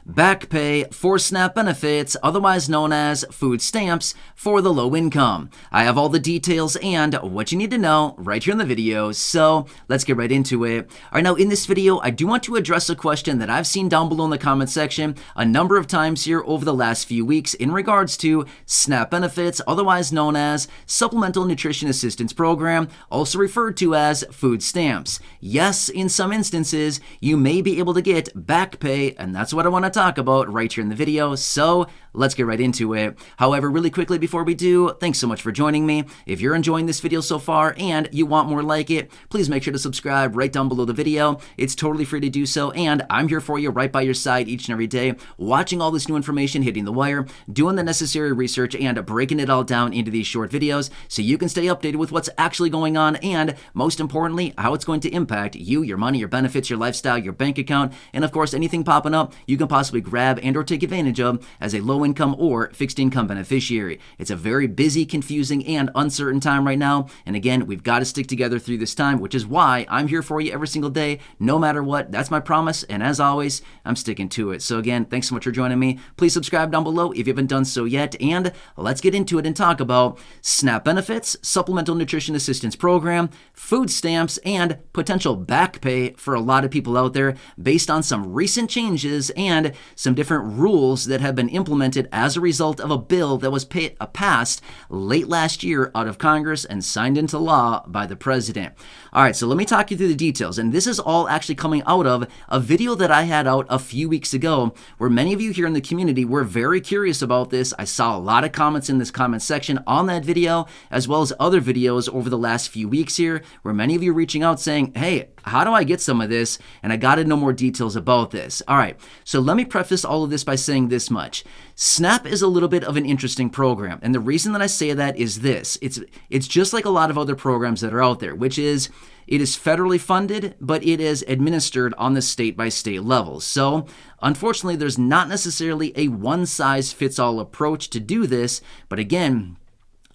Backpay for SNAP benefits, otherwise known as food stamps, for the low income. I have all the details and what you need to know right here in the video, so let's get right into it. All right, now in this video, I do want to address a question that I've seen down below in the comment section a number of times here over the last few weeks in regards to SNAP benefits, otherwise known as Supplemental Nutrition Assistance Program, also referred to as food stamps. Yes, in some instances, you may be able to get back pay, and that's what I want to talk about right here in the video, so let's get right into it. However, really quickly before we do, thanks so much for joining me. If you're enjoying this video so far and you want more like it, please make sure to subscribe right down below the video. It's totally free to do so, and I'm here for you right by your side each and every day, watching all this new information hitting the wire, doing the necessary research, and breaking it all down into these short videos so you can stay updated with what's actually going on and, most importantly, how it's going to impact you, your money, your benefits, your lifestyle, your bank account, and of course, anything popping up you can possibly grab and or take advantage of as a low-income or fixed-income beneficiary. It's a very busy, confusing, and uncertain time right now, and again, we've got to stick together through this time, which is why I'm here for you every single day, no matter what. That's my promise, and as always, I'm sticking to it. So again, thanks so much for joining me. Please subscribe down below if you haven't done so yet, and let's get into it and talk about SNAP benefits, Supplemental Nutrition Assistance Program, food stamps, and potential back pay for a lot of people out there based on some recent changes and some different rules that have been implemented as a result of a bill that was passed late last year out of Congress and signed into law by the president. All right, so let me talk you through the details, and this is all actually coming out of a video that I had out a few weeks ago where many of you here in the community were very curious about this. I saw a lot of comments in this comment section on that video, as well as other videos over the last few weeks here, where many of you are reaching out saying, hey, how do I get some of this? And I got to know more details about this. All right, so let me preface all of this by saying this much. SNAP is a little bit of an interesting program, and the reason that I say that is this. It's just like a lot of other programs that are out there, which is it is federally funded, but it is administered on the state-by-state level. So, unfortunately, there's not necessarily a one-size-fits-all approach to do this, but again,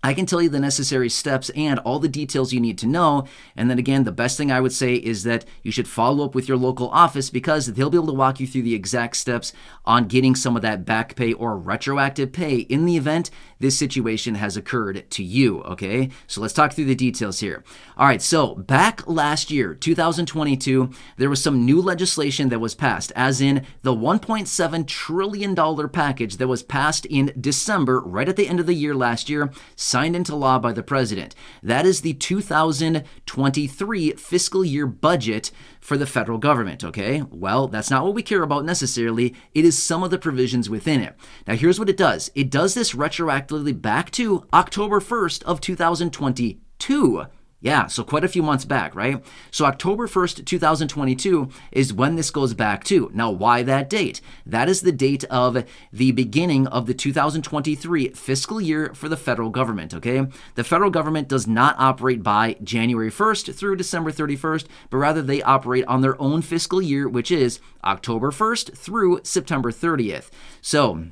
I can tell you the necessary steps and all the details you need to know. And then again, the best thing I would say is that you should follow up with your local office because they'll be able to walk you through the exact steps on getting some of that back pay or retroactive pay in the event this situation has occurred to you, okay? So let's talk through the details here. All right, so back last year, 2022, there was some new legislation that was passed, as in the $1.7 trillion package that was passed in December, right at the end of the year last year, signed into law by the president. That is the 2023 fiscal year budget for the federal government, okay? Well, that's not what we care about necessarily. It is some of the provisions within it. Now, here's what it does. It does this retroactively back to October 1st of 2022. Yeah, so quite a few months back, right? So October 1st, 2022 is when this goes back to. Now, why that date? That is the date of the beginning of the 2023 fiscal year for the federal government, okay? The federal government does not operate by January 1st through December 31st, but rather they operate on their own fiscal year, which is October 1st through September 30th. So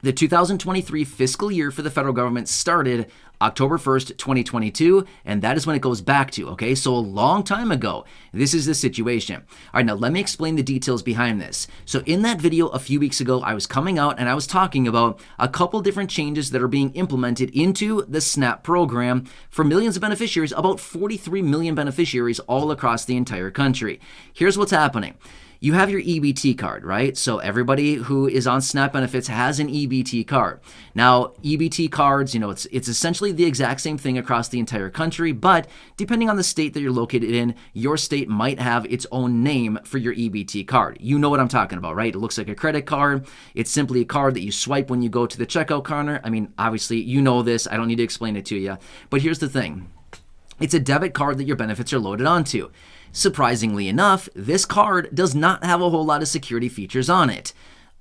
the 2023 fiscal year for the federal government started October 1st, 2022, and that is when it goes back to, okay? So a long time ago, this is the situation. All right, now let me explain the details behind this. So in that video a few weeks ago, I was coming out and I was talking about a couple different changes that are being implemented into the SNAP program for millions of beneficiaries, about 43 million beneficiaries all across the entire country. Here's what's happening. You have your EBT card, right? So everybody who is on SNAP benefits has an EBT card. Now, EBT cards, it's essentially the exact same thing across the entire country, but depending on the state that you're located in, your state might have its own name for your EBT card. You know what I'm talking about, right? It looks like a credit card. It's simply a card that you swipe when you go to the checkout counter. I mean, obviously, you know this. I don't need to explain it to you. But here's the thing. It's a debit card that your benefits are loaded onto. Surprisingly enough, this card does not have a whole lot of security features on it.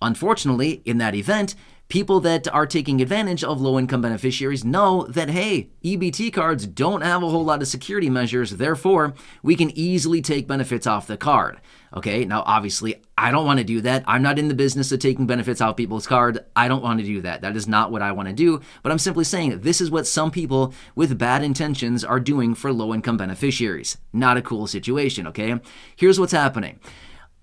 Unfortunately, in that event, people that are taking advantage of low-income beneficiaries know that, hey, EBT cards don't have a whole lot of security measures, therefore, we can easily take benefits off the card. Okay, now obviously, I don't want to do that. I'm not in the business of taking benefits off people's card. I don't want to do that. That is not what I want to do, but I'm simply saying that this is what some people with bad intentions are doing for low-income beneficiaries. Not a cool situation, okay? Here's what's happening.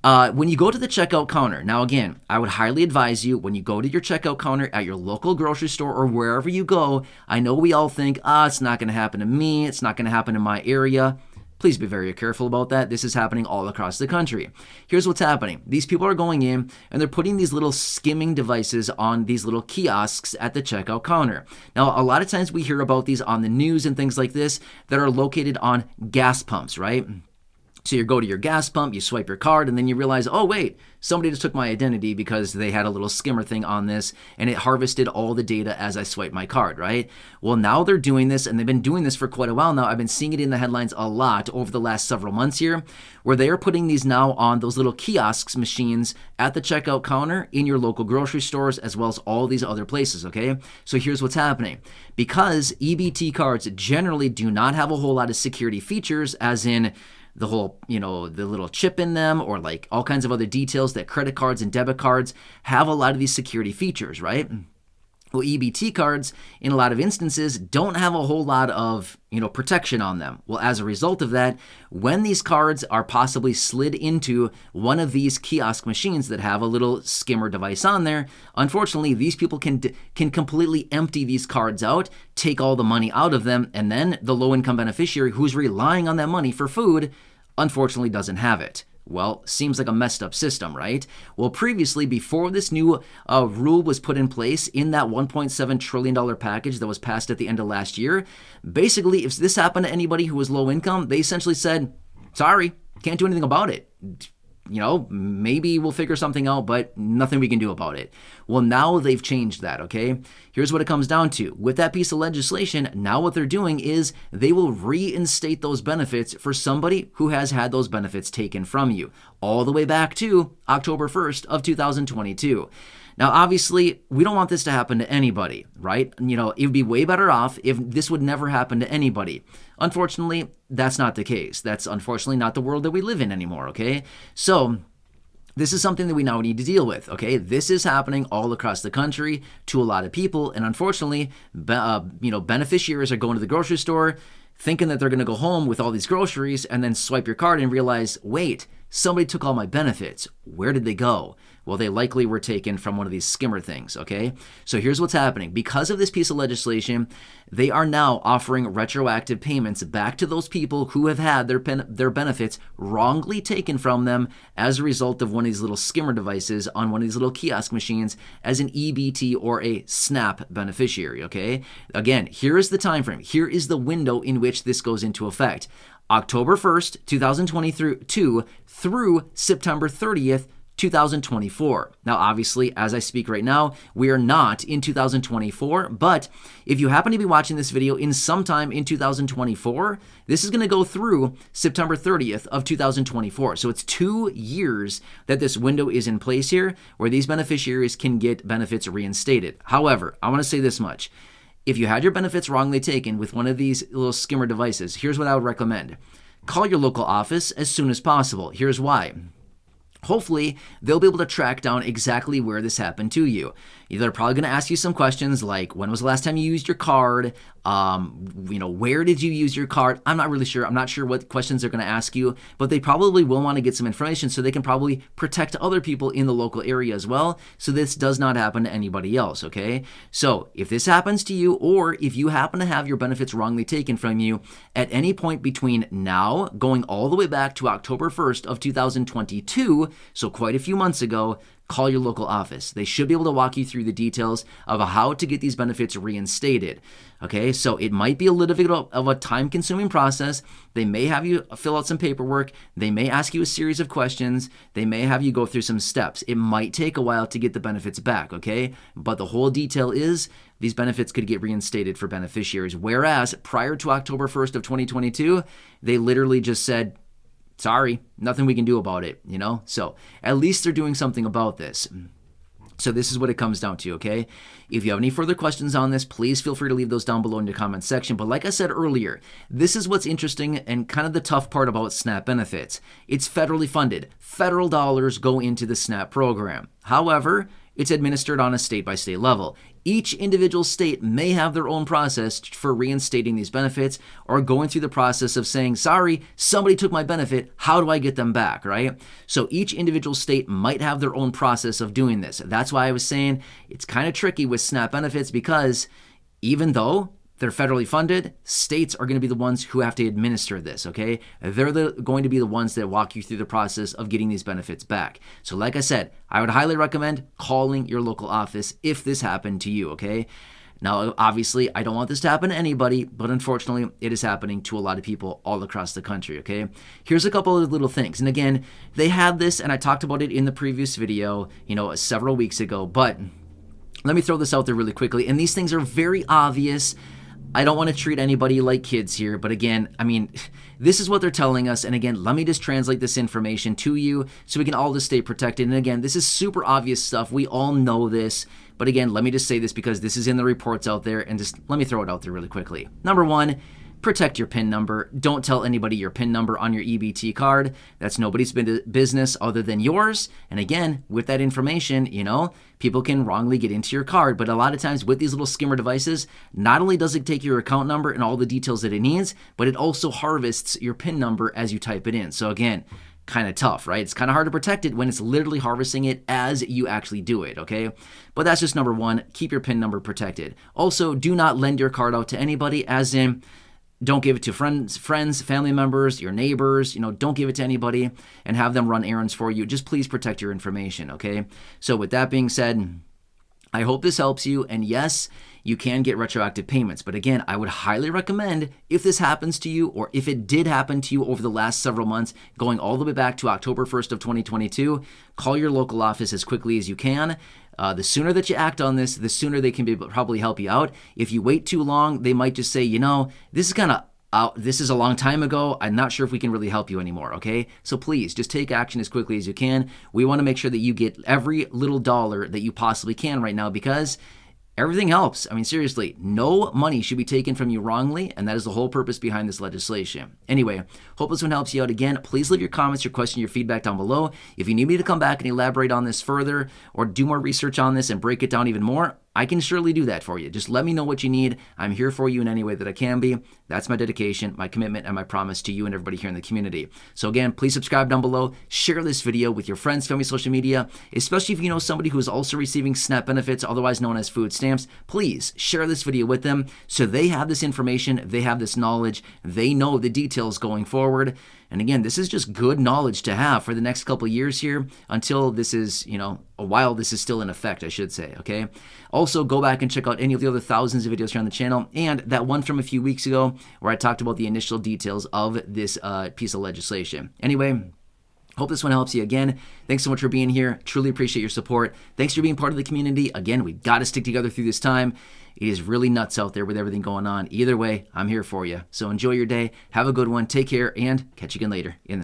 When you go to the checkout counter, now again, I would highly advise you when you go to your checkout counter at your local grocery store or wherever you go, I know we all think, it's not going to happen to me, it's not going to happen in my area. Please be very careful about that. This is happening all across the country. Here's what's happening. These people are going in and they're putting these little skimming devices on these little kiosks at the checkout counter. Now, a lot of times we hear about these on the news and things like this that are located on gas pumps, right? So you go to your gas pump, you swipe your card, and then you realize, oh wait, somebody just took my identity because they had a little skimmer thing on this and it harvested all the data as I swiped my card, right? Well, now they're doing this, and they've been doing this for quite a while now. I've been seeing it in the headlines a lot over the last several months here, where they are putting these now on those little kiosks machines at the checkout counter in your local grocery stores as well as all these other places, okay? So here's what's happening. Because EBT cards generally do not have a whole lot of security features, as in the whole, the little chip in them or like all kinds of other details that credit cards and debit cards have a lot of these security features, right? Well, EBT cards, in a lot of instances, don't have a whole lot of, protection on them. Well, as a result of that, when these cards are possibly slid into one of these kiosk machines that have a little skimmer device on there, unfortunately, these people can completely empty these cards out, take all the money out of them, and then the low-income beneficiary who's relying on that money for food, unfortunately doesn't have it. Well, seems like a messed up system, right? Well, previously, before this new rule was put in place in that $1.7 trillion package that was passed at the end of last year, basically, if this happened to anybody who was low income, they essentially said, sorry, can't do anything about it. Maybe we'll figure something out, but nothing we can do about it. Well, now they've changed that, okay? Here's what it comes down to. With that piece of legislation, now what they're doing is they will reinstate those benefits for somebody who has had those benefits taken from you, all the way back to October 1st of 2022. Now, obviously, we don't want this to happen to anybody, right? It would be way better off if this would never happen to anybody. Unfortunately, that's not the case. That's unfortunately not the world that we live in anymore, okay? So this is something that we now need to deal with, okay? This is happening all across the country to a lot of people, and unfortunately, beneficiaries are going to the grocery store thinking that they're going to go home with all these groceries and then swipe your card and realize, wait, somebody took all my benefits. Where did they go? Well, they likely were taken from one of these skimmer things, okay? So here's what's happening. Because of this piece of legislation, they are now offering retroactive payments back to those people who have had their benefits wrongly taken from them as a result of one of these little skimmer devices on one of these little kiosk machines as an EBT or a SNAP beneficiary, okay? Again, here is the time frame. Here is the window in which this goes into effect. October 1st, 2022 through September 30th, 2024. Now, obviously, as I speak right now, we are not in 2024, but if you happen to be watching this video in sometime in 2024, this is going to go through September 30th of 2024. So it's 2 years that this window is in place here where these beneficiaries can get benefits reinstated. However, I want to say this much. If you had your benefits wrongly taken with one of these little skimmer devices, here's what I would recommend. Call your local office as soon as possible. Here's why. Hopefully, they'll be able to track down exactly where this happened to you. They're probably going to ask you some questions like, when was the last time you used your card? Where did you use your card? I'm not really sure. I'm not sure what questions they're going to ask you, but they probably will want to get some information so they can probably protect other people in the local area as well, so this does not happen to anybody else, okay? So if this happens to you, or if you happen to have your benefits wrongly taken from you at any point between now going all the way back to October 1st of 2022, so quite a few months ago, call your local office. They should be able to walk you through the details of how to get these benefits reinstated. Okay, so it might be a little bit of a time-consuming process. They may have you fill out some paperwork. They may ask you a series of questions. They may have you go through some steps. It might take a while to get the benefits back, okay? But the whole detail is these benefits could get reinstated for beneficiaries. Whereas prior to October 1st of 2022, they literally just said, sorry, nothing we can do about it, So at least they're doing something about this. So this is what it comes down to, okay? If you have any further questions on this, please feel free to leave those down below in the comment section. But like I said earlier, this is what's interesting and kind of the tough part about SNAP benefits. It's federally funded. Federal dollars go into the SNAP program. However, it's administered on a state-by-state level. Each individual state may have their own process for reinstating these benefits or going through the process of saying, sorry, somebody took my benefit, how do I get them back, right? So each individual state might have their own process of doing this. That's why I was saying it's kind of tricky with SNAP benefits, because even though they're federally funded, states are going to be the ones who have to administer this, okay? They're going to be the ones that walk you through the process of getting these benefits back. So like I said, I would highly recommend calling your local office if this happened to you, okay? Now, obviously, I don't want this to happen to anybody, but unfortunately, it is happening to a lot of people all across the country, okay? Here's a couple of little things. And again, they had this, and I talked about it in the previous video, several weeks ago, but let me throw this out there really quickly. And these things are very obvious. I don't want to treat anybody like kids here, but again, this is what they're telling us. And again, let me just translate this information to you so we can all just stay protected. And again, this is super obvious stuff. We all know this. But again, let me just say this because this is in the reports out there, and just let me throw it out there really quickly. Number one, protect your PIN number. Don't tell anybody your PIN number on your EBT card. That's nobody's business other than yours. And again, with that information, people can wrongly get into your card. But a lot of times with these little skimmer devices, not only does it take your account number and all the details that it needs, but it also harvests your PIN number as you type it in. So again, kind of tough, right? It's kind of hard to protect it when it's literally harvesting it as you actually do it, okay? But that's just number one. Keep your PIN number protected. Also, do not lend your card out to anybody, as in, don't give it to friends, family members, your neighbors, don't give it to anybody and have them run errands for you. Just please protect your information, okay? So with that being said, I hope this helps you. And yes, you can get retroactive payments. But again, I would highly recommend, if this happens to you, or if it did happen to you over the last several months, going all the way back to October 1st of 2022, call your local office as quickly as you can. The sooner that you act on this, the sooner they can probably help you out. If you wait too long, they might just say, this is kind of out. This is a long time ago. I'm not sure if we can really help you anymore, okay? So please, just take action as quickly as you can. We want to make sure that you get every little dollar that you possibly can right now, because everything helps. Seriously, no money should be taken from you wrongly, and that is the whole purpose behind this legislation. Anyway, hope this one helps you out. Again, please leave your comments, your question, your feedback down below. If you need me to come back and elaborate on this further or do more research on this and break it down even more, I can surely do that for you. Just let me know what you need. I'm here for you in any way that I can be. That's my dedication, my commitment, and my promise to you and everybody here in the community. So again, please subscribe down below. Share this video with your friends, family, social media, especially if you know somebody who is also receiving SNAP benefits, otherwise known as food stamps. Please share this video with them so they have this information, they have this knowledge, they know the details going forward. And again, this is just good knowledge to have for the next couple of years here until this is, while this is still in effect, I should say, okay? Also, go back and check out any of the other thousands of videos here on the channel, and that one from a few weeks ago where I talked about the initial details of this piece of legislation. Anyway, hope this one helps you. Again, thanks so much for being here. Truly appreciate your support. Thanks for being part of the community. Again, we got to stick together through this time. It is really nuts out there with everything going on. Either way, I'm here for you. So enjoy your day. Have a good one. Take care, and catch you again later in the next